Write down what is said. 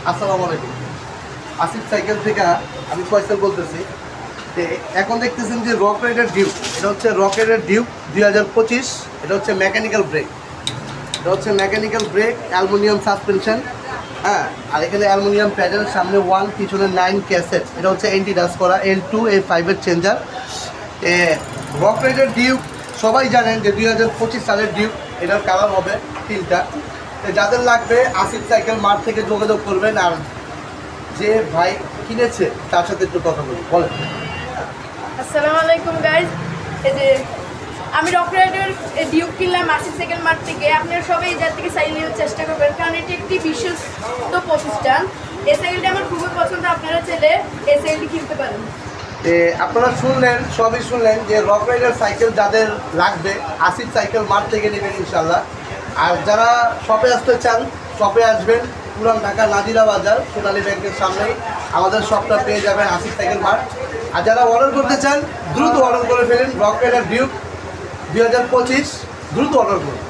আসসালামু আলাইকুম। আসিফ সাইকেল থেকে আমি ফয়সাল বলতেছি। এখন দেখতেছেন যে রক রাইডার ডিউক, এটা হচ্ছে রক রাইডার ডিউক 2025। এটা হচ্ছে মেকানিক্যাল ব্রেক, অ্যালুমিনিয়াম সাসপেনশন। হ্যাঁ, আর এখানে অ্যালুমিনিয়াম প্যাডেল, সামনে 1, পিছনে 9 ক্যাসেট। এটা হচ্ছে এন্টি ডাস্ট করা L2 A5 এর চেঞ্জার। রক রাইডার ডিউক সবাই জানেন যে 2025 সালের ডিউক। এটার কালার হবে 3টা। যাদের লাগবে আসিফ সাইকেল মার্ট থেকে যোগাযোগ করবেন। আর যে ভাই কিনেছে তার সাথে একটু কথা বলেন। আসসালামু আলাইকুম গাইজ। এই যে আমি রক রাইডার ডিউক কিনলাম আসিফ সাইকেল মার্ট থেকে। আপনারা সবাই এই জায়গা থেকে সাইকেল নেওয়ার চেষ্টা করবেন, কারণ এটি একটি বিশ্বস্ত প্রতিষ্ঠান। এই সাইকেলটি আমার খুবই পছন্দ। আপনারা চাইলে এই সাইকেলটি কিনতে পারেন। আপনারা সবই শুনলেন যে রক রাইডার সাইকেল যাদের লাগবে আসিফ সাইকেল মার্ট থেকে নেবেন ইনশাল্লাহ। আর যারা শপে আসতে চান, শপে আসবেন। পুরান ঢাকা নাজিরা বাজার সোনালী ব্যাংকের সামনেই আমাদের শপটা পেয়ে যাবেন, আসিফ সাইকেল মার্ট। আর যারা অর্ডার করতে চান দ্রুত অর্ডার করে ফেলেন। রক রাইডার ডিউক 2025 দ্রুত অর্ডার করুন।